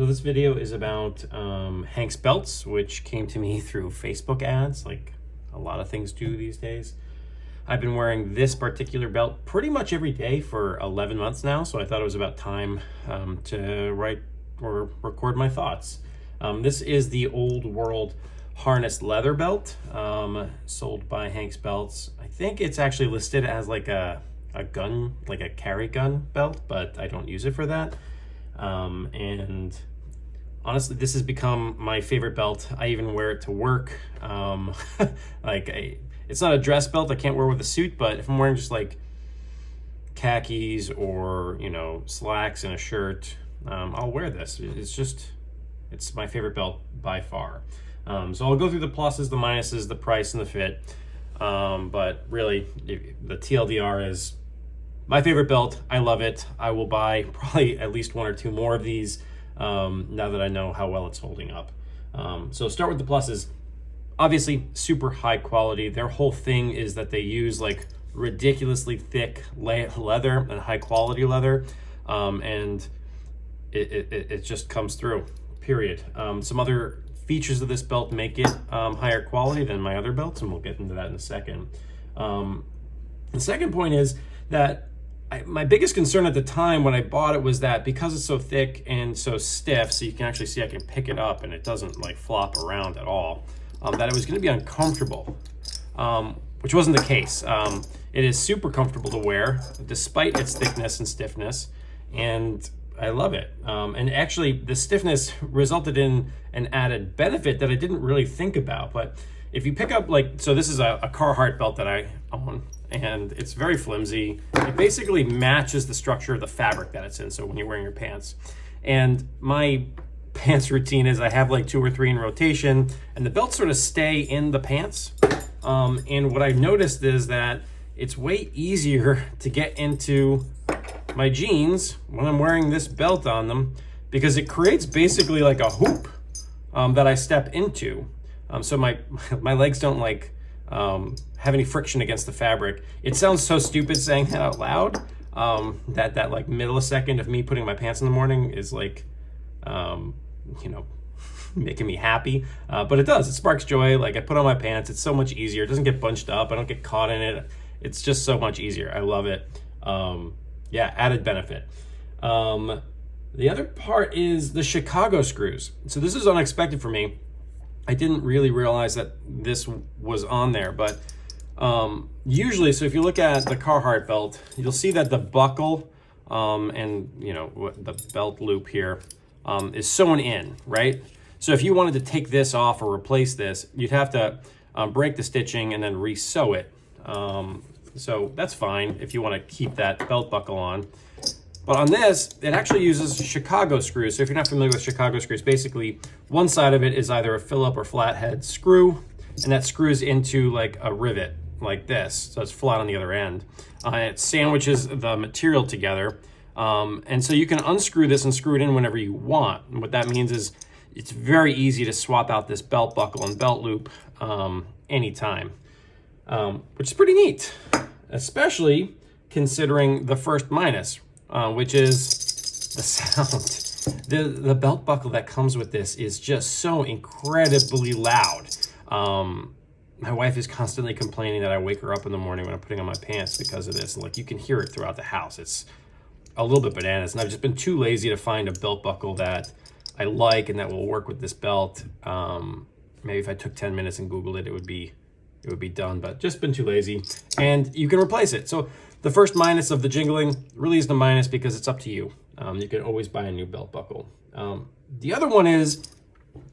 So this video is about Hanks belts, which came to me through Facebook ads, like a lot of things do these days. I've been wearing this particular belt pretty much every day for 11 months now, so I thought it was about time to write or record my thoughts. This is the Old World harness leather belt, sold by Hanks Belts. I think it's actually listed as like a gun, like a carry gun belt, but I don't use it for that. And honestly, this has become my favorite belt. I even wear it to work. It's not a dress belt I can't wear with a suit, but if I'm wearing just like khakis or, slacks and a shirt, I'll wear this. It's my favorite belt by far. So I'll go through the pluses, the minuses, the price, and the fit. But really, the TLDR is my favorite belt. I love it. I will buy probably at least one or two more of these now that I know how well it's holding up. So start with the pluses. Obviously, super high quality. Their whole thing is that they use like ridiculously thick leather and high quality leather, and it just comes through, period. Some other features of this belt make it higher quality than my other belts, and we'll get into that in a second. The second point is that my biggest concern at the time when I bought it was that because it's so thick and so stiff, so you can actually see I can pick it up and it doesn't like flop around at all, that it was going to be uncomfortable, which wasn't the case. It is super comfortable to wear despite its thickness and stiffness, and I love it. And actually the stiffness resulted in an added benefit that I didn't really think about. But if you pick up so this is a Carhartt belt that I own, and it's very flimsy. It basically matches the structure of the fabric that it's in, so when you're wearing your pants. And my pants routine is I have like 2 or 3 in rotation, and the belts sort of stay in the pants. And what I noticed is that it's way easier to get into my jeans when I'm wearing this belt on them, because it creates basically like a hoop that I step into. So my legs don't have any friction against the fabric. It sounds so stupid saying that out loud. That like millisecond of me putting my pants in the morning is like, making me happy. But it does. It sparks joy. Like I put on my pants. It's so much easier. It doesn't get bunched up. I don't get caught in it. It's just so much easier. I love it. Added benefit. The other part is the Chicago screws. So this is unexpected for me. I didn't really realize that this was on there, but usually, so if you look at the Carhartt belt, you'll see that the buckle and the belt loop here is sewn in, right? So if you wanted to take this off or replace this, you'd have to break the stitching and then re-sew it. So that's fine if you want to keep that belt buckle on. But on this, it actually uses Chicago screws. So if you're not familiar with Chicago screws, basically one side of it is either a Phillip or flathead screw, and that screws into like a rivet like this. So it's flat on the other end. It sandwiches the material together. And so you can unscrew this and screw it in whenever you want. And what that means is it's very easy to swap out this belt buckle and belt loop anytime, which is pretty neat, especially considering the first minus, which is the sound. The belt buckle that comes with this is just so incredibly loud. My wife is constantly complaining that I wake her up in the morning when I'm putting on my pants because of this. Like you can hear it throughout the house. It's a little bit bananas, and I've just been too lazy to find a belt buckle that I like and that will work with this belt. Maybe if I took 10 minutes and Googled it, it would be done, but just been too lazy. And you can replace it. So the first minus of the jingling really is the minus because it's up to you. You can always buy a new belt buckle. The other one is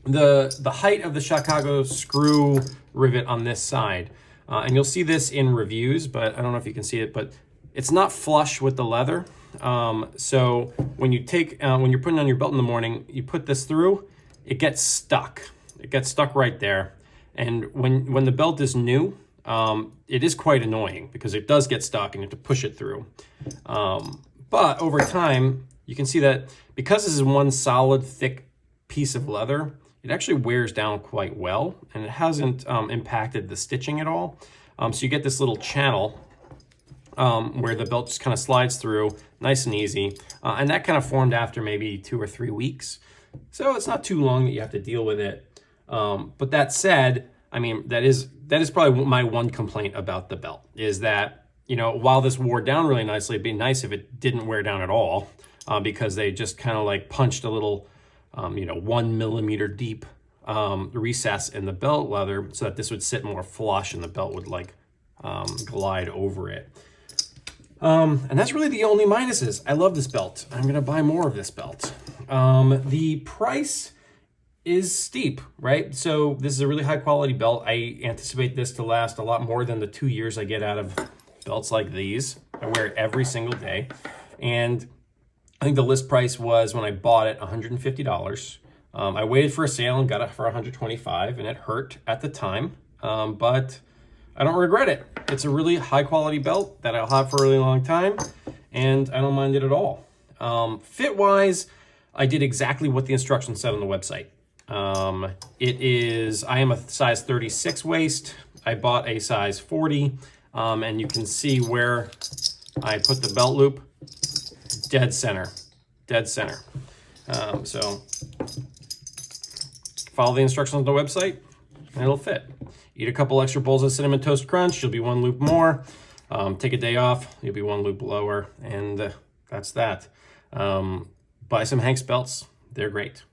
the height of the Chicago screw rivet on this side. And you'll see this in reviews, but I don't know if you can see it, but it's not flush with the leather. So when you're putting on your belt in the morning, you put this through, it gets stuck. It gets stuck right there. And when the belt is new, it is quite annoying because it does get stuck and you have to push it through. But over time, you can see that because this is one solid, thick piece of leather, it actually wears down quite well, and it hasn't impacted the stitching at all. So you get this little channel where the belt just kind of slides through nice and easy. And that kind of formed after maybe 2 or 3 weeks. So it's not too long that you have to deal with it. But that said, I mean, that is probably my one complaint about the belt, is that, you know, while this wore down really nicely, it'd be nice if it didn't wear down at all, because they just kind of like punched a little, 1 millimeter deep recess in the belt leather so that this would sit more flush and the belt would like glide over it. And that's really the only minuses. I love this belt. I'm going to buy more of this belt. The price is steep, right? So this is a really high quality belt. I anticipate this to last a lot more than the 2 years I get out of belts like these. I wear it every single day. And I think the list price was, when I bought it, $150. I waited for a sale and got it for $125, and it hurt at the time. But I don't regret it. It's a really high quality belt that I'll have for a really long time, and I don't mind it at all. Fit wise, I did exactly what the instructions said on the website. I am a size 36 waist. I bought a size 40, and you can see where I put the belt loop, dead center. So follow the instructions on the website and it'll fit. Eat a couple extra bowls of Cinnamon Toast Crunch, you'll be 1 loop more. Take a day off, you'll be 1 loop lower, and that's that. Buy some Hanks belts, they're great.